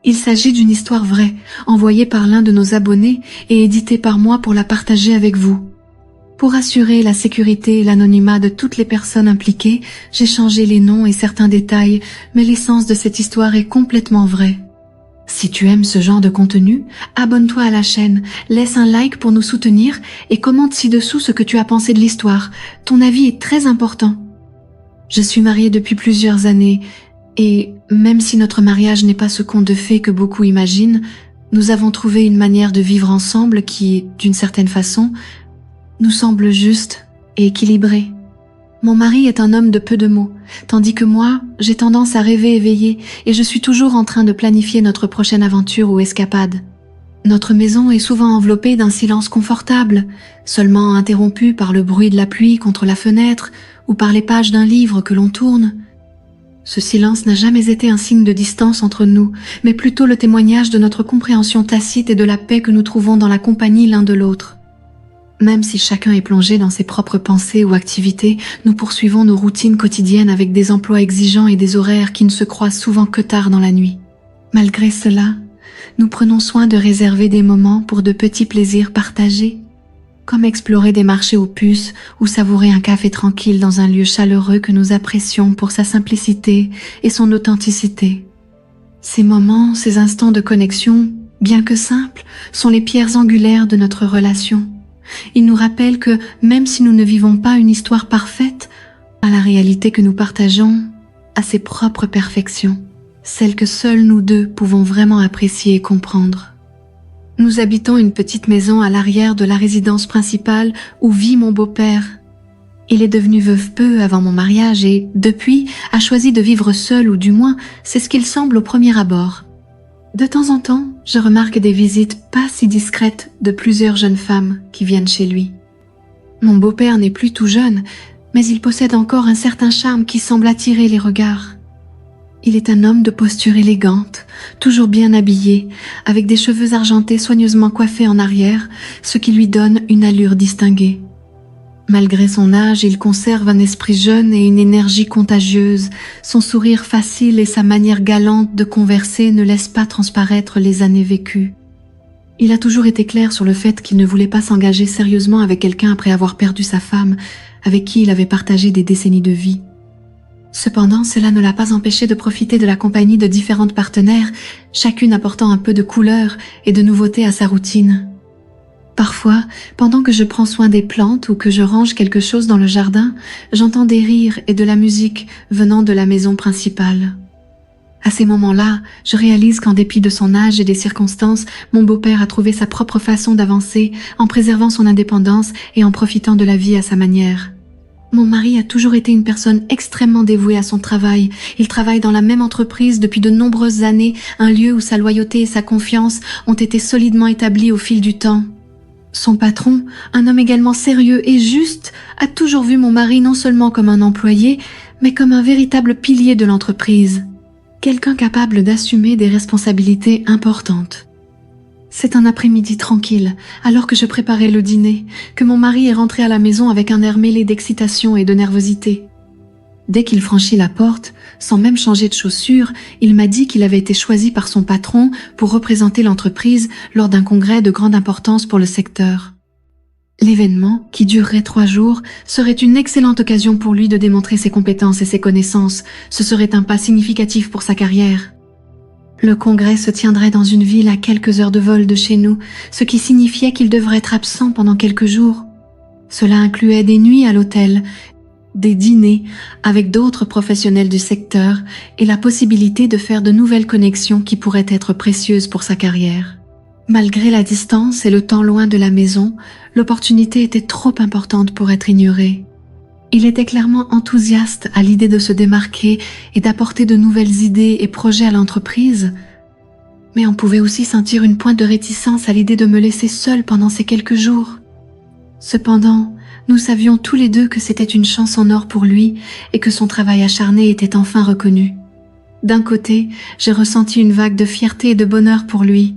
Il s'agit d'une histoire vraie, envoyée par l'un de nos abonnés et éditée par moi pour la partager avec vous. Pour assurer la sécurité et l'anonymat de toutes les personnes impliquées, j'ai changé les noms et certains détails, mais l'essence de cette histoire est complètement vraie. Si tu aimes ce genre de contenu, abonne-toi à la chaîne, laisse un like pour nous soutenir et commente ci-dessous ce que tu as pensé de l'histoire. Ton avis est très important. Je suis mariée depuis plusieurs années et même si notre mariage n'est pas ce conte de fées que beaucoup imaginent, nous avons trouvé une manière de vivre ensemble qui, d'une certaine façon, nous semble juste et équilibrée. Mon mari est un homme de peu de mots, tandis que moi, j'ai tendance à rêver éveillée et je suis toujours en train de planifier notre prochaine aventure ou escapade. Notre maison est souvent enveloppée d'un silence confortable, seulement interrompu par le bruit de la pluie contre la fenêtre ou par les pages d'un livre que l'on tourne. Ce silence n'a jamais été un signe de distance entre nous, mais plutôt le témoignage de notre compréhension tacite et de la paix que nous trouvons dans la compagnie l'un de l'autre. Même si chacun est plongé dans ses propres pensées ou activités, nous poursuivons nos routines quotidiennes avec des emplois exigeants et des horaires qui ne se croisent souvent que tard dans la nuit. Malgré cela, nous prenons soin de réserver des moments pour de petits plaisirs partagés, comme explorer des marchés aux puces ou savourer un café tranquille dans un lieu chaleureux que nous apprécions pour sa simplicité et son authenticité. Ces moments, ces instants de connexion, bien que simples, sont les pierres angulaires de notre relation. Ils nous rappellent que même si nous ne vivons pas une histoire parfaite, à la réalité que nous partageons a ses propres perfections, celles que seuls nous deux pouvons vraiment apprécier et comprendre. Nous habitons une petite maison à l'arrière de la résidence principale où vit mon beau-père. Il est devenu veuf peu avant mon mariage et, depuis, a choisi de vivre seul ou du moins, c'est ce qu'il semble au premier abord. De temps en temps, je remarque des visites pas si discrètes de plusieurs jeunes femmes qui viennent chez lui. Mon beau-père n'est plus tout jeune, mais il possède encore un certain charme qui semble attirer les regards. Il est un homme de posture élégante, toujours bien habillé, avec des cheveux argentés soigneusement coiffés en arrière, ce qui lui donne une allure distinguée. Malgré son âge, il conserve un esprit jeune et une énergie contagieuse. Son sourire facile et sa manière galante de converser ne laissent pas transparaître les années vécues. Il a toujours été clair sur le fait qu'il ne voulait pas s'engager sérieusement avec quelqu'un après avoir perdu sa femme, avec qui il avait partagé des décennies de vie. Cependant, cela ne l'a pas empêché de profiter de la compagnie de différentes partenaires, chacune apportant un peu de couleur et de nouveauté à sa routine. Parfois, pendant que je prends soin des plantes ou que je range quelque chose dans le jardin, j'entends des rires et de la musique venant de la maison principale. À ces moments-là, je réalise qu'en dépit de son âge et des circonstances, mon beau-père a trouvé sa propre façon d'avancer en préservant son indépendance et en profitant de la vie à sa manière. Mon mari a toujours été une personne extrêmement dévouée à son travail. Il travaille dans la même entreprise depuis de nombreuses années, un lieu où sa loyauté et sa confiance ont été solidement établies au fil du temps. Son patron, un homme également sérieux et juste, a toujours vu mon mari non seulement comme un employé, mais comme un véritable pilier de l'entreprise. Quelqu'un capable d'assumer des responsabilités importantes. C'est un après-midi tranquille, alors que je préparais le dîner, que mon mari est rentré à la maison avec un air mêlé d'excitation et de nervosité. Dès qu'il franchit la porte, sans même changer de chaussures, il m'a dit qu'il avait été choisi par son patron pour représenter l'entreprise lors d'un congrès de grande importance pour le secteur. L'événement, qui durerait 3 jours, serait une excellente occasion pour lui de démontrer ses compétences et ses connaissances. Ce serait un pas significatif pour sa carrière. Le congrès se tiendrait dans une ville à quelques heures de vol de chez nous, ce qui signifiait qu'il devrait être absent pendant quelques jours. Cela incluait des nuits à l'hôtel, des dîners avec d'autres professionnels du secteur et la possibilité de faire de nouvelles connexions qui pourraient être précieuses pour sa carrière. Malgré la distance et le temps loin de la maison, l'opportunité était trop importante pour être ignorée. Il était clairement enthousiaste à l'idée de se démarquer et d'apporter de nouvelles idées et projets à l'entreprise, mais on pouvait aussi sentir une pointe de réticence à l'idée de me laisser seule pendant ces quelques jours. Cependant, nous savions tous les deux que c'était une chance en or pour lui et que son travail acharné était enfin reconnu. D'un côté, j'ai ressenti une vague de fierté et de bonheur pour lui.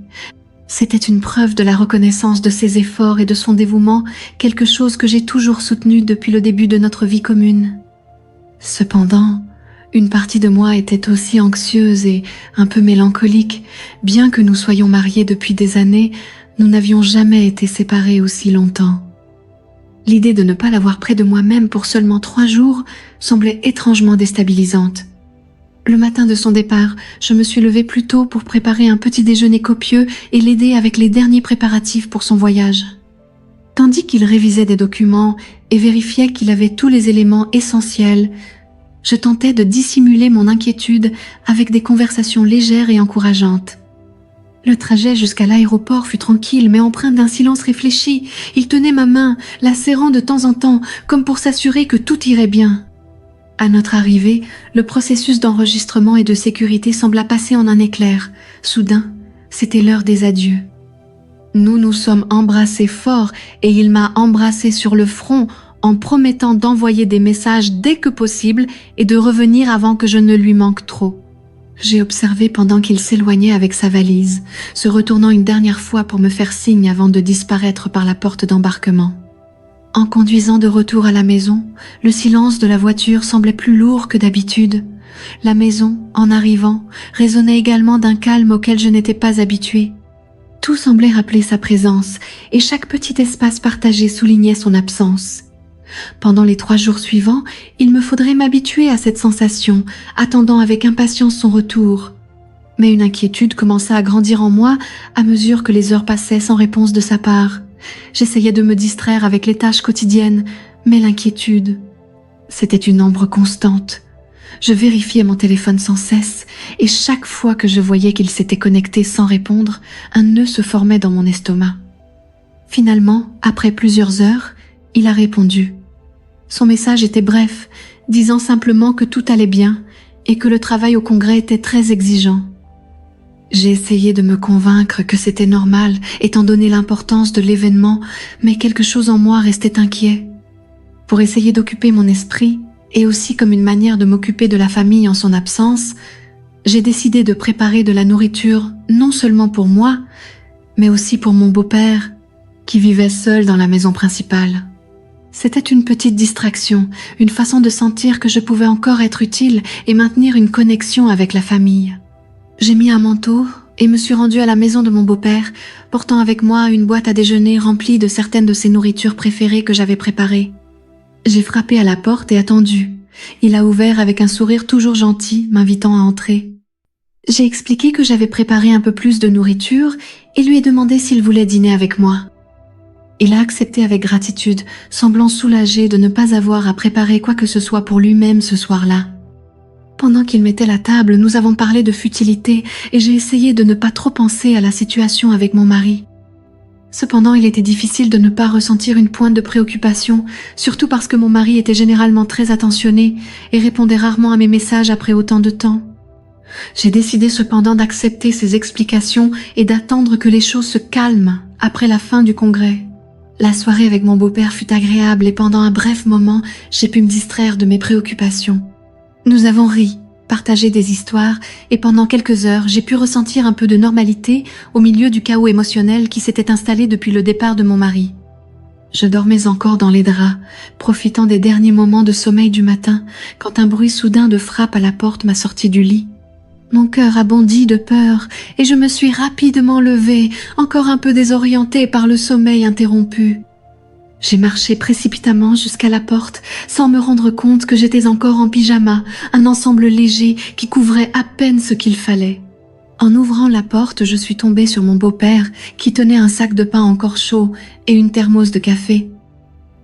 C'était une preuve de la reconnaissance de ses efforts et de son dévouement, quelque chose que j'ai toujours soutenu depuis le début de notre vie commune. Cependant, Une partie de moi était aussi anxieuse et un peu mélancolique. Bien que nous soyons mariés depuis des années, nous n'avions jamais été séparés aussi longtemps. L'idée de ne pas l'avoir près de moi-même pour seulement 3 jours semblait étrangement déstabilisante. Le matin de son départ, je me suis levée plus tôt pour préparer un petit déjeuner copieux et l'aider avec les derniers préparatifs pour son voyage. Tandis qu'il révisait des documents et vérifiait qu'il avait tous les éléments essentiels, je tentais de dissimuler mon inquiétude avec des conversations légères et encourageantes. Le trajet jusqu'à l'aéroport fut tranquille mais empreint d'un silence réfléchi. Il tenait ma main, la serrant de temps en temps, comme pour s'assurer que tout irait bien. À notre arrivée, le processus d'enregistrement et de sécurité sembla passer en un éclair. Soudain, c'était l'heure des adieux. Nous nous sommes embrassés fort et il m'a embrassé sur le front en promettant d'envoyer des messages dès que possible et de revenir avant que je ne lui manque trop. J'ai observé pendant qu'il s'éloignait avec sa valise, se retournant une dernière fois pour me faire signe avant de disparaître par la porte d'embarquement. En conduisant de retour à la maison, le silence de la voiture semblait plus lourd que d'habitude. La maison, en arrivant, résonnait également d'un calme auquel je n'étais pas habituée. Tout semblait rappeler sa présence, et chaque petit espace partagé soulignait son absence. Pendant les 3 jours suivants, il me faudrait m'habituer à cette sensation, attendant avec impatience son retour. Mais une inquiétude commença à grandir en moi à mesure que les heures passaient sans réponse de sa part. J'essayais de me distraire avec les tâches quotidiennes, mais l'inquiétude, c'était une ombre constante. Je vérifiais mon téléphone sans cesse, et chaque fois que je voyais qu'il s'était connecté sans répondre, un nœud se formait dans mon estomac. Finalement, après plusieurs heures, il a répondu. Son message était bref, disant simplement que tout allait bien et que le travail au congrès était très exigeant. J'ai essayé de me convaincre que c'était normal, étant donné l'importance de l'événement, mais quelque chose en moi restait inquiet. Pour essayer d'occuper mon esprit, et aussi comme une manière de m'occuper de la famille en son absence, j'ai décidé de préparer de la nourriture non seulement pour moi, mais aussi pour mon beau-père, qui vivait seul dans la maison principale. C'était une petite distraction, une façon de sentir que je pouvais encore être utile et maintenir une connexion avec la famille. J'ai mis un manteau et me suis rendue à la maison de mon beau-père, portant avec moi une boîte à déjeuner remplie de certaines de ses nourritures préférées que j'avais préparées. J'ai frappé à la porte et attendu. Il a ouvert avec un sourire toujours gentil, m'invitant à entrer. J'ai expliqué que j'avais préparé un peu plus de nourriture et lui ai demandé s'il voulait dîner avec moi. Il a accepté avec gratitude, semblant soulagé de ne pas avoir à préparer quoi que ce soit pour lui-même ce soir-là. Pendant qu'il mettait la table, nous avons parlé de futilité et j'ai essayé de ne pas trop penser à la situation avec mon mari. Cependant, il était difficile de ne pas ressentir une pointe de préoccupation, surtout parce que mon mari était généralement très attentionné et répondait rarement à mes messages après autant de temps. J'ai décidé cependant d'accepter ses explications et d'attendre que les choses se calment après la fin du congrès. La soirée avec mon beau-père fut agréable et pendant un bref moment, j'ai pu me distraire de mes préoccupations. Nous avons ri, partagé des histoires et pendant quelques heures, j'ai pu ressentir un peu de normalité au milieu du chaos émotionnel qui s'était installé depuis le départ de mon mari. Je dormais encore dans les draps, profitant des derniers moments de sommeil du matin, quand un bruit soudain de frappe à la porte m'a sorti du lit. Mon cœur a bondi de peur et je me suis rapidement levée, encore un peu désorientée par le sommeil interrompu. J'ai marché précipitamment jusqu'à la porte sans me rendre compte que j'étais encore en pyjama, un ensemble léger qui couvrait à peine ce qu'il fallait. En ouvrant la porte, je suis tombée sur mon beau-père qui tenait un sac de pain encore chaud et une thermos de café.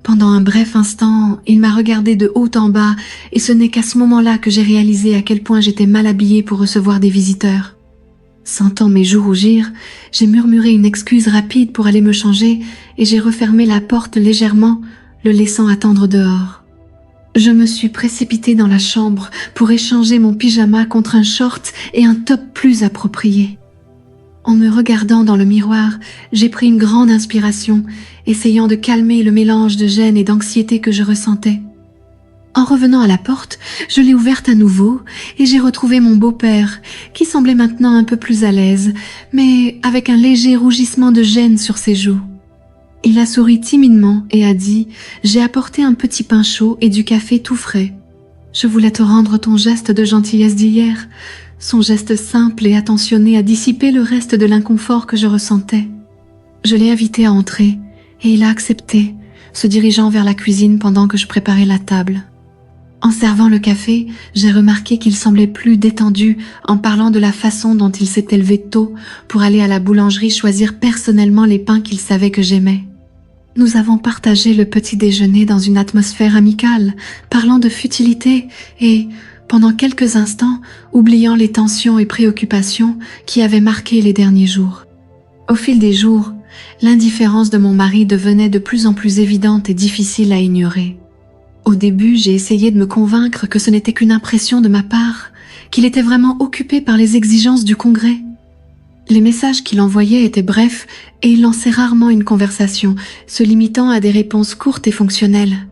Pendant un bref instant, il m'a regardé de haut en bas et ce n'est qu'à ce moment-là que j'ai réalisé à quel point j'étais mal habillée pour recevoir des visiteurs. Sentant mes joues rougir, j'ai murmuré une excuse rapide pour aller me changer et j'ai refermé la porte légèrement, le laissant attendre dehors. Je me suis précipitée dans la chambre pour échanger mon pyjama contre un short et un top plus approprié. En me regardant dans le miroir, j'ai pris une grande inspiration, essayant de calmer le mélange de gêne et d'anxiété que je ressentais. En revenant à la porte, je l'ai ouverte à nouveau et j'ai retrouvé mon beau-père, qui semblait maintenant un peu plus à l'aise, mais avec un léger rougissement de gêne sur ses joues. Il a souri timidement et a dit « J'ai apporté un petit pain chaud et du café tout frais. » Je voulais te rendre ton geste de gentillesse d'hier. Son geste simple et attentionné a dissipé le reste de l'inconfort que je ressentais. Je l'ai invité à entrer et il a accepté, se dirigeant vers la cuisine pendant que je préparais la table. En servant le café, j'ai remarqué qu'il semblait plus détendu en parlant de la façon dont il s'était levé tôt pour aller à la boulangerie choisir personnellement les pains qu'il savait que j'aimais. Nous avons partagé le petit déjeuner dans une atmosphère amicale, parlant de futilité et, pendant quelques instants, oubliant les tensions et préoccupations qui avaient marqué les derniers jours. Au fil des jours, l'indifférence de mon mari devenait de plus en plus évidente et difficile à ignorer. Au début, j'ai essayé de me convaincre que ce n'était qu'une impression de ma part, qu'il était vraiment occupé par les exigences du congrès. Les messages qu'il envoyait étaient brefs et il lançait rarement une conversation, se limitant à des réponses courtes et fonctionnelles.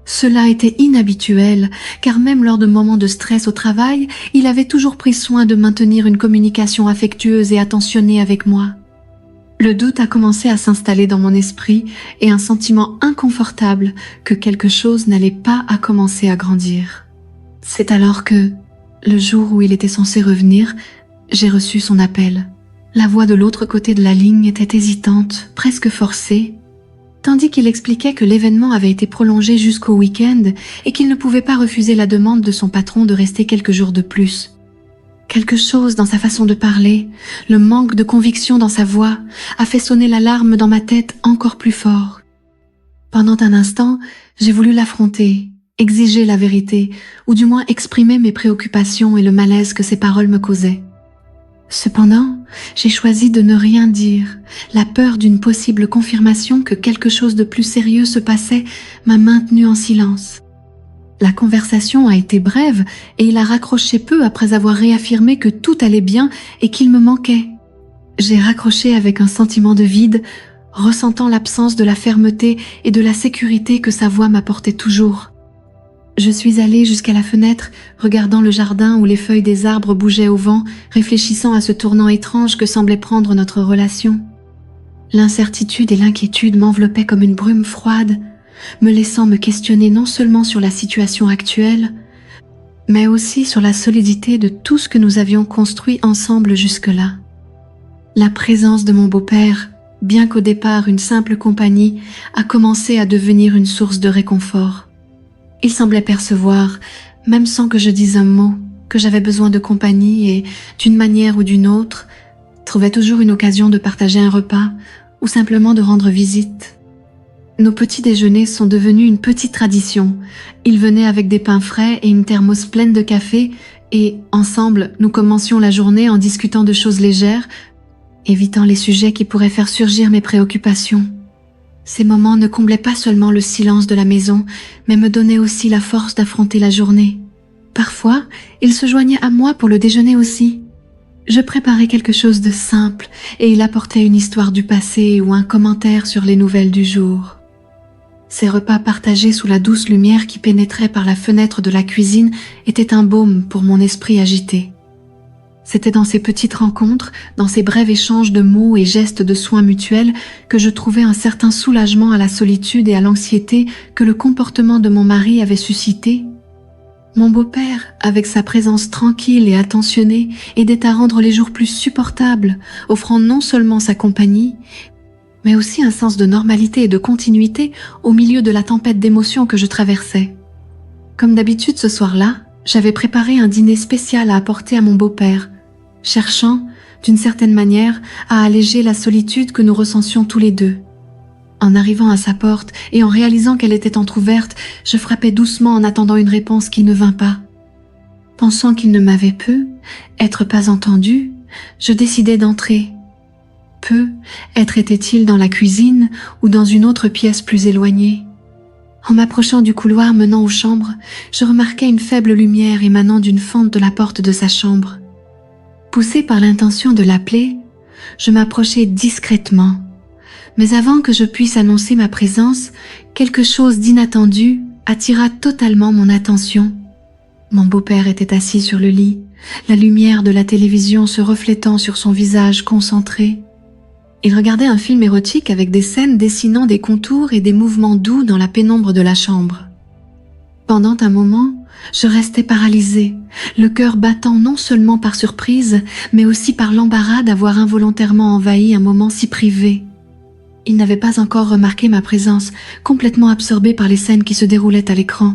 Cela était inhabituel, car même lors de moments de stress au travail, il avait toujours pris soin de maintenir une communication affectueuse et attentionnée avec moi. Le doute a commencé à s'installer dans mon esprit et un sentiment inconfortable que quelque chose n'allait pas à commencer à grandir. C'est alors que, le jour où il était censé revenir, j'ai reçu son appel. La voix de l'autre côté de la ligne était hésitante, presque forcée, tandis qu'il expliquait que l'événement avait été prolongé jusqu'au week-end et qu'il ne pouvait pas refuser la demande de son patron de rester quelques jours de plus. Quelque chose dans sa façon de parler, le manque de conviction dans sa voix, a fait sonner l'alarme dans ma tête encore plus fort. Pendant un instant, j'ai voulu l'affronter, exiger la vérité, ou du moins exprimer mes préoccupations et le malaise que ses paroles me causaient. Cependant, j'ai choisi de ne rien dire. La peur d'une possible confirmation que quelque chose de plus sérieux se passait m'a maintenue en silence. La conversation a été brève et il a raccroché peu après avoir réaffirmé que tout allait bien et qu'il me manquait. J'ai raccroché avec un sentiment de vide, ressentant l'absence de la fermeté et de la sécurité que sa voix m'apportait toujours. Je suis allée jusqu'à la fenêtre, regardant le jardin où les feuilles des arbres bougeaient au vent, réfléchissant à ce tournant étrange que semblait prendre notre relation. L'incertitude et l'inquiétude m'enveloppaient comme une brume froide, me laissant me questionner non seulement sur la situation actuelle, mais aussi sur la solidité de tout ce que nous avions construit ensemble jusque-là. La présence de mon beau-père, bien qu'au départ une simple compagnie, a commencé à devenir une source de réconfort. Il semblait percevoir, même sans que je dise un mot, que j'avais besoin de compagnie et, d'une manière ou d'une autre, trouvait toujours une occasion de partager un repas ou simplement de rendre visite. Nos petits déjeuners sont devenus une petite tradition. Il venait avec des pains frais et une thermos pleine de café et, ensemble, nous commencions la journée en discutant de choses légères, évitant les sujets qui pourraient faire surgir mes préoccupations. Ces moments ne comblaient pas seulement le silence de la maison, mais me donnaient aussi la force d'affronter la journée. Parfois, il se joignait à moi pour le déjeuner aussi. Je préparais quelque chose de simple et il apportait une histoire du passé ou un commentaire sur les nouvelles du jour. Ces repas partagés sous la douce lumière qui pénétrait par la fenêtre de la cuisine étaient un baume pour mon esprit agité. C'était dans ces petites rencontres, dans ces brefs échanges de mots et gestes de soins mutuels que je trouvais un certain soulagement à la solitude et à l'anxiété que le comportement de mon mari avait suscité. Mon beau-père, avec sa présence tranquille et attentionnée, aidait à rendre les jours plus supportables, offrant non seulement sa compagnie, mais aussi un sens de normalité et de continuité au milieu de la tempête d'émotions que je traversais. Comme d'habitude ce soir-là, j'avais préparé un dîner spécial à apporter à mon beau-père, cherchant, d'une certaine manière, à alléger la solitude que nous ressentions tous les deux. En arrivant à sa porte et en réalisant qu'elle était entr'ouverte, je frappais doucement en attendant une réponse qui ne vint pas. Pensant qu'il ne m'avait être pas entendu, je décidai d'entrer. Être était-il dans la cuisine ou dans une autre pièce plus éloignée. En m'approchant du couloir menant aux chambres, je remarquai une faible lumière émanant d'une fente de la porte de sa chambre. Poussée par l'intention de l'appeler, je m'approchai discrètement. Mais avant que je puisse annoncer ma présence, quelque chose d'inattendu attira totalement mon attention. Mon beau-père était assis sur le lit, la lumière de la télévision se reflétant sur son visage concentré. Il regardait un film érotique avec des scènes dessinant des contours et des mouvements doux dans la pénombre de la chambre. Pendant un moment, Je restais paralysée, le cœur battant non seulement par surprise, mais aussi par l'embarras d'avoir involontairement envahi un moment si privé. Il n'avait pas encore remarqué ma présence, complètement absorbé par les scènes qui se déroulaient à l'écran.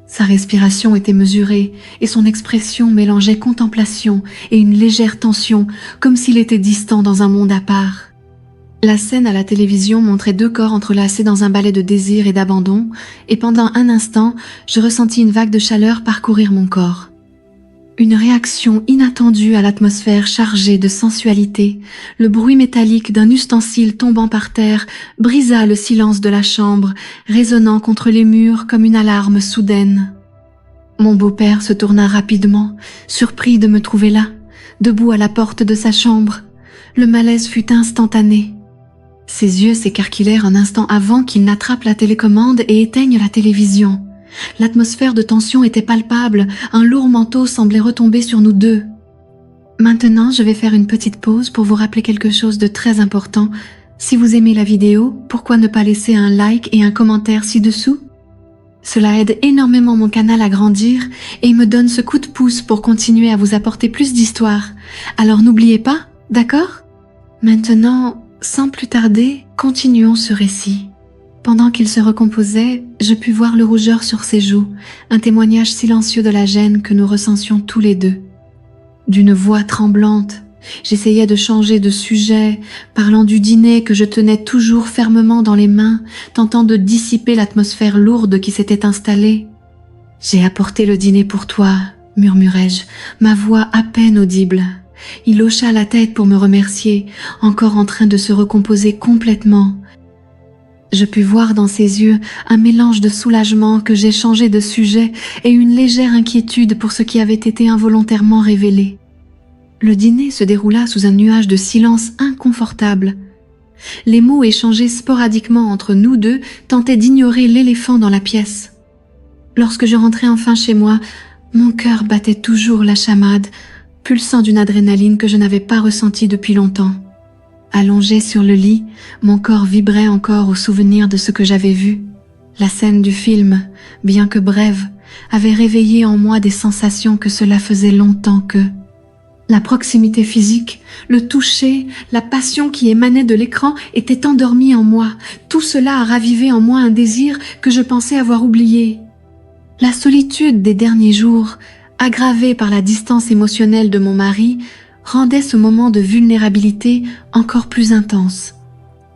Sa respiration était mesurée et son expression mélangeait contemplation et une légère tension, comme s'il était distant dans un monde à part. La scène à la télévision montrait deux corps entrelacés dans un ballet de désir et d'abandon, et pendant un instant, je ressentis une vague de chaleur parcourir mon corps. Une réaction inattendue à l'atmosphère chargée de sensualité, le bruit métallique d'un ustensile tombant par terre brisa le silence de la chambre, résonnant contre les murs comme une alarme soudaine. Mon beau-père se tourna rapidement, surpris de me trouver là, debout à la porte de sa chambre. Le malaise fut instantané. Ses yeux s'écarquillèrent un instant avant qu'il n'attrape la télécommande et éteigne la télévision. L'atmosphère de tension était palpable, un lourd manteau semblait retomber sur nous deux. Maintenant, je vais faire une petite pause pour vous rappeler quelque chose de très important. Si vous aimez la vidéo, pourquoi ne pas laisser un like et un commentaire ci-dessous? Cela aide énormément mon canal à grandir et me donne ce coup de pouce pour continuer à vous apporter plus d'histoires. Alors n'oubliez pas, d'accord? Maintenant, sans plus tarder, continuons ce récit. Pendant qu'il se recomposait, je pus voir le rougeur sur ses joues, un témoignage silencieux de la gêne que nous ressentions tous les deux. D'une voix tremblante, j'essayais de changer de sujet, parlant du dîner que je tenais toujours fermement dans les mains, tentant de dissiper l'atmosphère lourde qui s'était installée. « J'ai apporté le dîner pour toi », murmurai-je, ma voix à peine audible. Il hocha la tête pour me remercier, encore en train de se recomposer complètement. Je pus voir dans ses yeux un mélange de soulagement que j'ai changé de sujet et une légère inquiétude pour ce qui avait été involontairement révélé. Le dîner se déroula sous un nuage de silence inconfortable. Les mots échangés sporadiquement entre nous deux tentaient d'ignorer l'éléphant dans la pièce. Lorsque je rentrai enfin chez moi, mon cœur battait toujours la chamade, pulsant d'une adrénaline que je n'avais pas ressentie depuis longtemps. Allongé sur le lit, mon corps vibrait encore au souvenir de ce que j'avais vu. La scène du film, bien que brève, avait réveillé en moi des sensations que cela faisait longtemps que... La proximité physique, le toucher, la passion qui émanait de l'écran étaient endormis en moi. Tout cela a ravivé en moi un désir que je pensais avoir oublié. La solitude des derniers jours, aggravée par la distance émotionnelle de mon mari, rendait ce moment de vulnérabilité encore plus intense.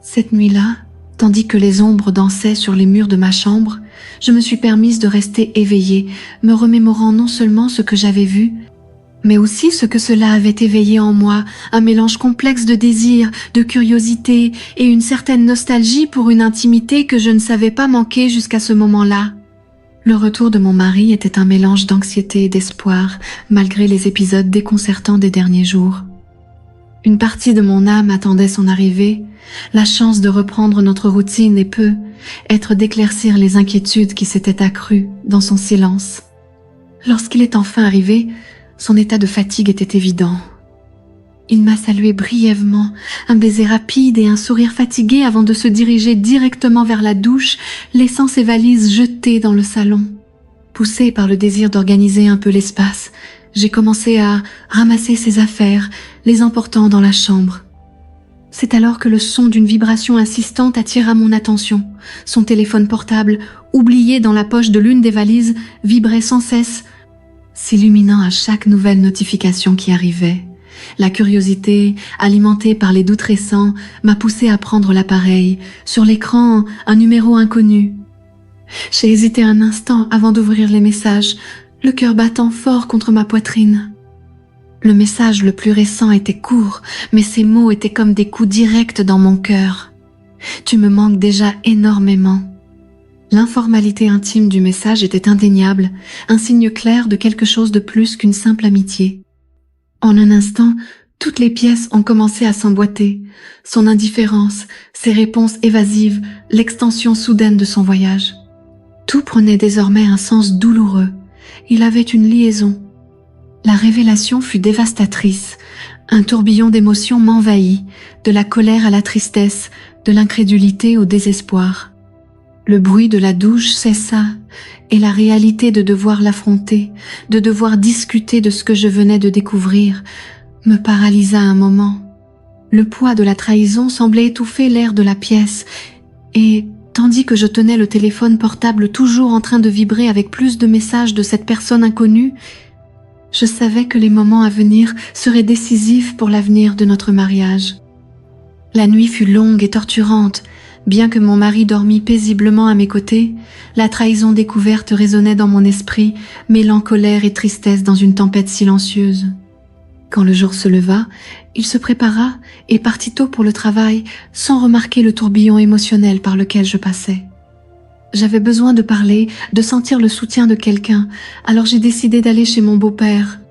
Cette nuit-là, tandis que les ombres dansaient sur les murs de ma chambre, je me suis permise de rester éveillée, me remémorant non seulement ce que j'avais vu, mais aussi ce que cela avait éveillé en moi, un mélange complexe de désir, de curiosité et une certaine nostalgie pour une intimité que je ne savais pas manquer jusqu'à ce moment-là. Le retour de mon mari était un mélange d'anxiété et d'espoir, malgré les épisodes déconcertants des derniers jours. Une partie de mon âme attendait son arrivée, la chance de reprendre notre routine et peut être d'éclaircir les inquiétudes qui s'étaient accrues dans son silence. Lorsqu'il est enfin arrivé, son état de fatigue était évident. Il m'a salué brièvement, un baiser rapide et un sourire fatigué avant de se diriger directement vers la douche, laissant ses valises jetées dans le salon. Poussée par le désir d'organiser un peu l'espace, j'ai commencé à ramasser ses affaires, les emportant dans la chambre. C'est alors que le son d'une vibration insistante attira mon attention. Son téléphone portable, oublié dans la poche de l'une des valises, vibrait sans cesse, s'illuminant à chaque nouvelle notification qui arrivait. La curiosité, alimentée par les doutes récents, m'a poussé à prendre l'appareil. Sur l'écran, un numéro inconnu. J'ai hésité un instant avant d'ouvrir les messages, le cœur battant fort contre ma poitrine. Le message le plus récent était court, mais ses mots étaient comme des coups directs dans mon cœur. « Tu me manques déjà énormément. » L'informalité intime du message était indéniable, un signe clair de quelque chose de plus qu'une simple amitié. En un instant, toutes les pièces ont commencé à s'emboîter. Son indifférence, ses réponses évasives, l'extension soudaine de son voyage. Tout prenait désormais un sens douloureux. Il avait une liaison. La révélation fut dévastatrice. Un tourbillon d'émotions m'envahit, de la colère à la tristesse, de l'incrédulité au désespoir. Le bruit de la douche cessa, et la réalité de devoir l'affronter, de devoir discuter de ce que je venais de découvrir, me paralysa un moment. Le poids de la trahison semblait étouffer l'air de la pièce, et tandis que je tenais le téléphone portable toujours en train de vibrer avec plus de messages de cette personne inconnue, je savais que les moments à venir seraient décisifs pour l'avenir de notre mariage. La nuit fut longue et torturante. Bien que mon mari dormît paisiblement à mes côtés, la trahison découverte résonnait dans mon esprit, mêlant colère et tristesse dans une tempête silencieuse. Quand le jour se leva, il se prépara et partit tôt pour le travail, sans remarquer le tourbillon émotionnel par lequel je passais. J'avais besoin de parler, de sentir le soutien de quelqu'un, alors j'ai décidé d'aller chez mon beau-père.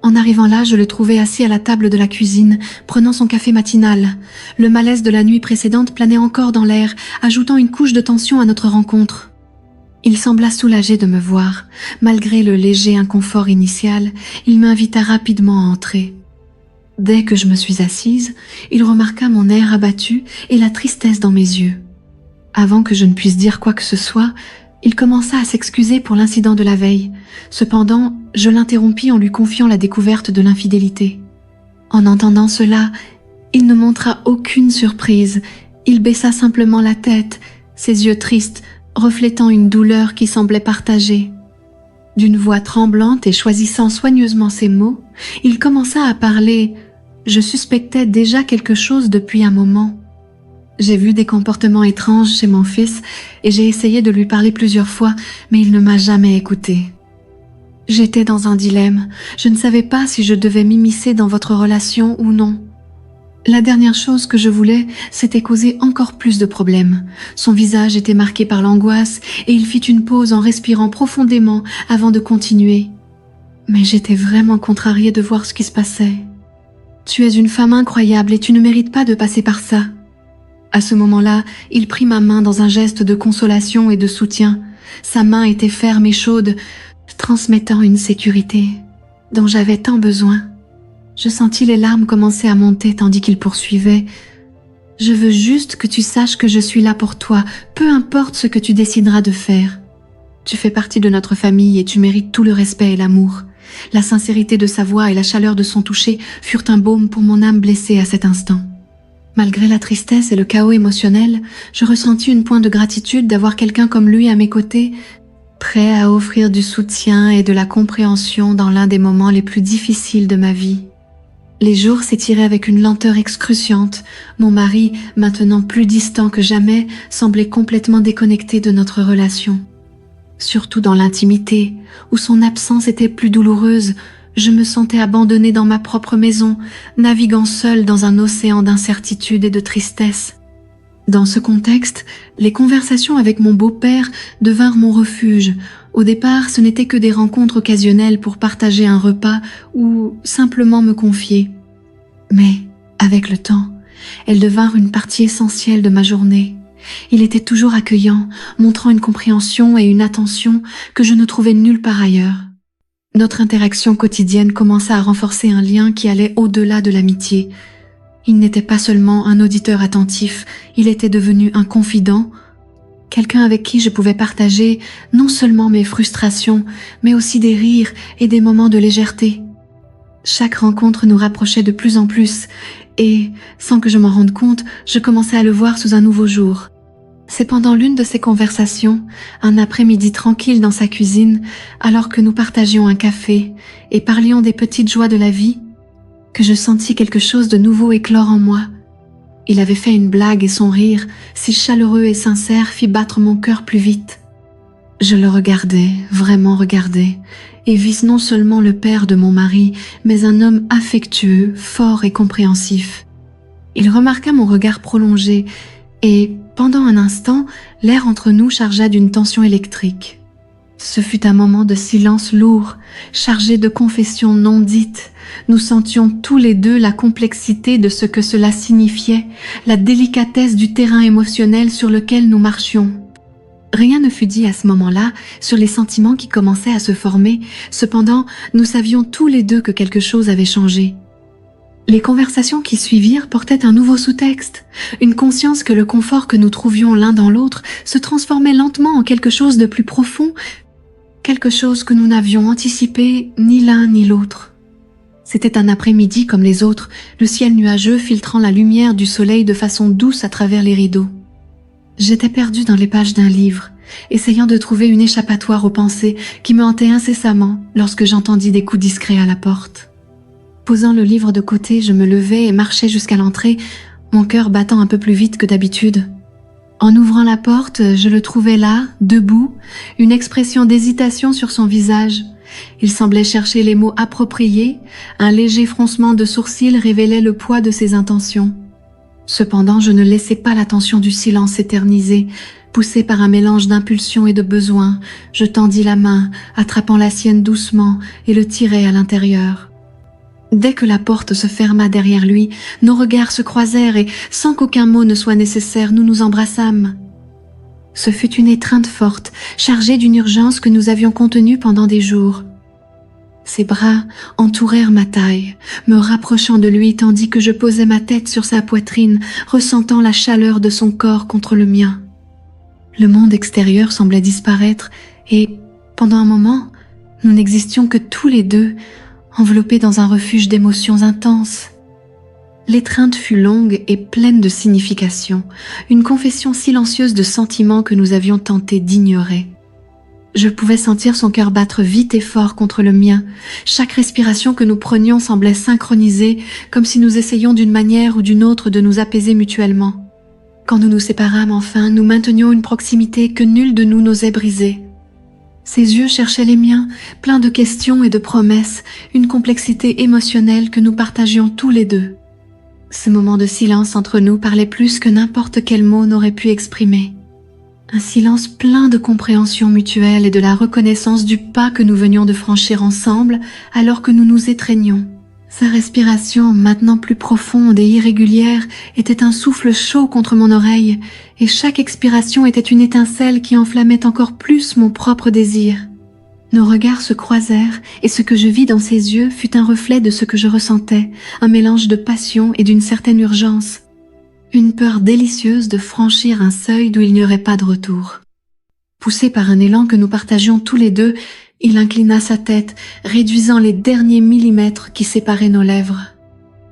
En arrivant là, je le trouvais assis à la table de la cuisine, prenant son café matinal. Le malaise de la nuit précédente planait encore dans l'air, ajoutant une couche de tension à notre rencontre. Il sembla soulagé de me voir. Malgré le léger inconfort initial, il m'invita rapidement à entrer. Dès que je me suis assise, il remarqua mon air abattu et la tristesse dans mes yeux. Avant que je ne puisse dire quoi que ce soit, il commença à s'excuser pour l'incident de la veille. Cependant, je l'interrompis en lui confiant la découverte de l'infidélité. En entendant cela, il ne montra aucune surprise. Il baissa simplement la tête, ses yeux tristes, reflétant une douleur qui semblait partagée. D'une voix tremblante et choisissant soigneusement ses mots, il commença à parler. Je suspectais déjà quelque chose depuis un moment. J'ai vu des comportements étranges chez mon fils et j'ai essayé de lui parler plusieurs fois, mais il ne m'a jamais écouté. J'étais dans un dilemme. Je ne savais pas si je devais m'immiscer dans votre relation ou non. La dernière chose que je voulais, c'était causer encore plus de problèmes. Son visage était marqué par l'angoisse et il fit une pause en respirant profondément avant de continuer. Mais j'étais vraiment contrariée de voir ce qui se passait. Tu es une femme incroyable et tu ne mérites pas de passer par ça. À ce moment-là, il prit ma main dans un geste de consolation et de soutien. Sa main était ferme et chaude, transmettant une sécurité dont j'avais tant besoin. Je sentis les larmes commencer à monter tandis qu'il poursuivait. « Je veux juste que tu saches que je suis là pour toi, peu importe ce que tu décideras de faire. Tu fais partie de notre famille et tu mérites tout le respect et l'amour. » La sincérité de sa voix et la chaleur de son toucher furent un baume pour mon âme blessée à cet instant. Malgré la tristesse et le chaos émotionnel, je ressentis une pointe de gratitude d'avoir quelqu'un comme lui à mes côtés, prêt à offrir du soutien et de la compréhension dans l'un des moments les plus difficiles de ma vie. Les jours s'étiraient avec une lenteur excruciante. Mon mari, maintenant plus distant que jamais, semblait complètement déconnecté de notre relation. Surtout dans l'intimité, où son absence était plus douloureuse, je me sentais abandonnée dans ma propre maison, naviguant seule dans un océan d'incertitude et de tristesse. Dans ce contexte, les conversations avec mon beau-père devinrent mon refuge. Au départ, ce n'étaient que des rencontres occasionnelles pour partager un repas ou simplement me confier. Mais, avec le temps, elles devinrent une partie essentielle de ma journée. Il était toujours accueillant, montrant une compréhension et une attention que je ne trouvais nulle part ailleurs. Notre interaction quotidienne commença à renforcer un lien qui allait au-delà de l'amitié. Il n'était pas seulement un auditeur attentif, il était devenu un confident, quelqu'un avec qui je pouvais partager non seulement mes frustrations, mais aussi des rires et des moments de légèreté. Chaque rencontre nous rapprochait de plus en plus, et, sans que je m'en rende compte, je commençais à le voir sous un nouveau jour. C'est pendant l'une de ces conversations, un après-midi tranquille dans sa cuisine, alors que nous partagions un café et parlions des petites joies de la vie, que je sentis quelque chose de nouveau éclore en moi. Il avait fait une blague et son rire, si chaleureux et sincère, fit battre mon cœur plus vite. Je le regardais, vraiment regardais, et vis non seulement le père de mon mari, mais un homme affectueux, fort et compréhensif. Il remarqua mon regard prolongé, et, pendant un instant, l'air entre nous chargea d'une tension électrique. Ce fut un moment de silence lourd, chargé de confessions non dites. Nous sentions tous les deux la complexité de ce que cela signifiait, la délicatesse du terrain émotionnel sur lequel nous marchions. Rien ne fut dit à ce moment-là sur les sentiments qui commençaient à se former, cependant, nous savions tous les deux que quelque chose avait changé. Les conversations qui suivirent portaient un nouveau sous-texte, une conscience que le confort que nous trouvions l'un dans l'autre se transformait lentement en quelque chose de plus profond, quelque chose que nous n'avions anticipé ni l'un ni l'autre. C'était un après-midi comme les autres, le ciel nuageux filtrant la lumière du soleil de façon douce à travers les rideaux. J'étais perdue dans les pages d'un livre, essayant de trouver une échappatoire aux pensées qui me hantaient incessamment lorsque j'entendis des coups discrets à la porte. Posant le livre de côté, je me levai et marchai jusqu'à l'entrée, mon cœur battant un peu plus vite que d'habitude. En ouvrant la porte, je le trouvai là, debout, une expression d'hésitation sur son visage. Il semblait chercher les mots appropriés, un léger froncement de sourcils révélait le poids de ses intentions. Cependant, je ne laissai pas la tension du silence s'éterniser. Poussé par un mélange d'impulsion et de besoin, je tendis la main, attrapant la sienne doucement et le tirai à l'intérieur. Dès que la porte se ferma derrière lui, nos regards se croisèrent et, sans qu'aucun mot ne soit nécessaire, nous nous embrassâmes. Ce fut une étreinte forte, chargée d'une urgence que nous avions contenue pendant des jours. Ses bras entourèrent ma taille, me rapprochant de lui tandis que je posais ma tête sur sa poitrine, ressentant la chaleur de son corps contre le mien. Le monde extérieur semblait disparaître et, pendant un moment, nous n'existions que tous les deux, enveloppés dans un refuge d'émotions intenses. L'étreinte fut longue et pleine de signification, une confession silencieuse de sentiments que nous avions tenté d'ignorer. Je pouvais sentir son cœur battre vite et fort contre le mien. Chaque respiration que nous prenions semblait synchronisée, comme si nous essayions d'une manière ou d'une autre de nous apaiser mutuellement. Quand nous nous séparâmes enfin, nous maintenions une proximité que nul de nous n'osait briser. Ses yeux cherchaient les miens, pleins de questions et de promesses, une complexité émotionnelle que nous partagions tous les deux. Ce moment de silence entre nous parlait plus que n'importe quel mot n'aurait pu exprimer. Un silence plein de compréhension mutuelle et de la reconnaissance du pas que nous venions de franchir ensemble alors que nous nous étreignions. Sa respiration, maintenant plus profonde et irrégulière, était un souffle chaud contre mon oreille, et chaque expiration était une étincelle qui enflammait encore plus mon propre désir. Nos regards se croisèrent, et ce que je vis dans ses yeux fut un reflet de ce que je ressentais, un mélange de passion et d'une certaine urgence. Une peur délicieuse de franchir un seuil d'où il n'y aurait pas de retour. Poussé par un élan que nous partagions tous les deux, il inclina sa tête, réduisant les derniers millimètres qui séparaient nos lèvres.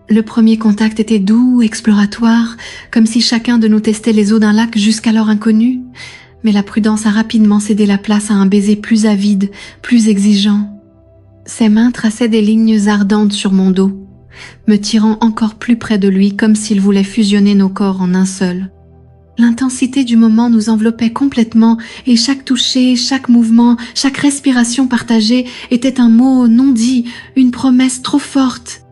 Le premier contact était doux, exploratoire, comme si chacun de nous testait les eaux d'un lac jusqu'alors inconnu, mais la prudence a rapidement cédé la place à un baiser plus avide, plus exigeant. Ses mains traçaient des lignes ardentes sur mon dos, me tirant encore plus près de lui comme s'il voulait fusionner nos corps en un seul. L'intensité du moment nous enveloppait complètement et chaque toucher, chaque mouvement, chaque respiration partagée était un mot non dit, une promesse trop forte.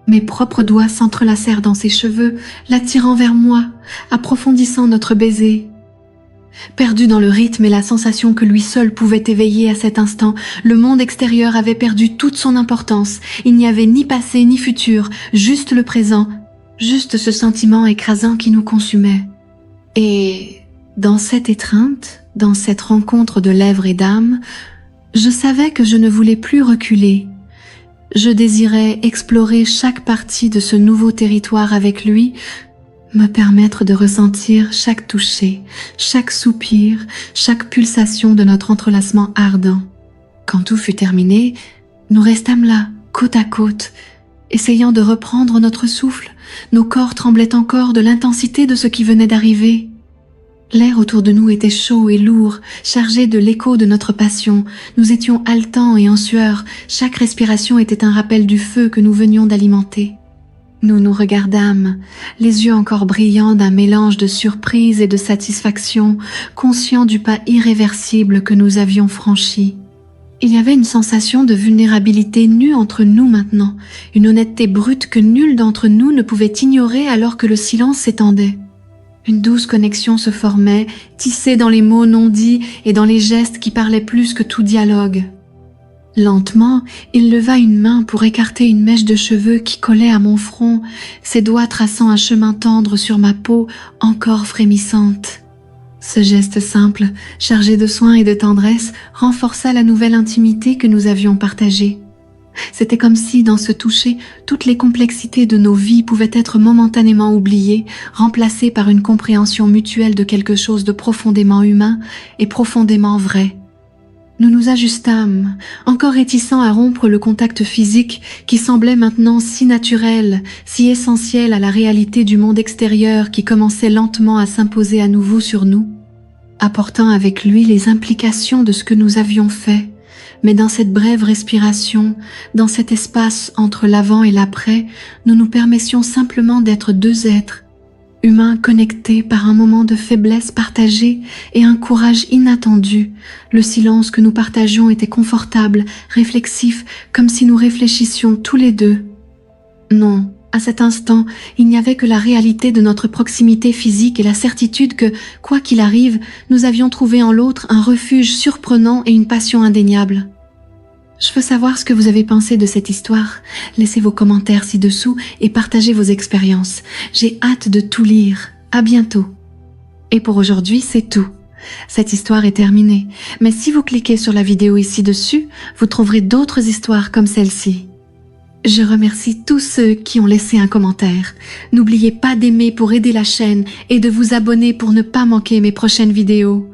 Mes propres doigts s'entrelacèrent dans ses cheveux, l'attirant vers moi, approfondissant notre baiser. Perdu dans le rythme et la sensation que lui seul pouvait éveiller à cet instant, le monde extérieur avait perdu toute son importance. Il n'y avait ni passé ni futur, juste le présent, juste ce sentiment écrasant qui nous consumait. Et dans cette étreinte, dans cette rencontre de lèvres et d'âme, je savais que je ne voulais plus reculer. Je désirais explorer chaque partie de ce nouveau territoire avec lui, me permettre de ressentir chaque toucher, chaque soupir, chaque pulsation de notre entrelacement ardent. Quand tout fut terminé, nous restâmes là, côte à côte, essayant de reprendre notre souffle. Nos corps tremblaient encore de l'intensité de ce qui venait d'arriver. L'air autour de nous était chaud et lourd, chargé de l'écho de notre passion. Nous étions haletants et en sueur. Chaque respiration était un rappel du feu que nous venions d'alimenter. Nous nous regardâmes, les yeux encore brillants d'un mélange de surprise et de satisfaction, conscients du pas irréversible que nous avions franchi. Il y avait une sensation de vulnérabilité nue entre nous maintenant, une honnêteté brute que nul d'entre nous ne pouvait ignorer alors que le silence s'étendait. Une douce connexion se formait, tissée dans les mots non dits et dans les gestes qui parlaient plus que tout dialogue. Lentement, il leva une main pour écarter une mèche de cheveux qui collait à mon front, ses doigts traçant un chemin tendre sur ma peau encore frémissante. Ce geste simple, chargé de soin et de tendresse, renforça la nouvelle intimité que nous avions partagée. C'était comme si, dans ce toucher, toutes les complexités de nos vies pouvaient être momentanément oubliées, remplacées par une compréhension mutuelle de quelque chose de profondément humain et profondément vrai. Nous nous ajustâmes, encore réticents à rompre le contact physique qui semblait maintenant si naturel, si essentiel à la réalité du monde extérieur qui commençait lentement à s'imposer à nouveau sur nous, apportant avec lui les implications de ce que nous avions fait. Mais dans cette brève respiration, dans cet espace entre l'avant et l'après, nous nous permettions simplement d'être deux êtres, humains connectés par un moment de faiblesse partagée et un courage inattendu. Le silence que nous partagions était confortable, réflexif, comme si nous réfléchissions tous les deux. Non, à cet instant, il n'y avait que la réalité de notre proximité physique et la certitude que, quoi qu'il arrive, nous avions trouvé en l'autre un refuge surprenant et une passion indéniable. Je veux savoir ce que vous avez pensé de cette histoire. Laissez vos commentaires ci-dessous et partagez vos expériences. J'ai hâte de tout lire. À bientôt. Et pour aujourd'hui, c'est tout. Cette histoire est terminée. Mais si vous cliquez sur la vidéo ici dessus, vous trouverez d'autres histoires comme celle-ci. Je remercie tous ceux qui ont laissé un commentaire. N'oubliez pas d'aimer pour aider la chaîne et de vous abonner pour ne pas manquer mes prochaines vidéos.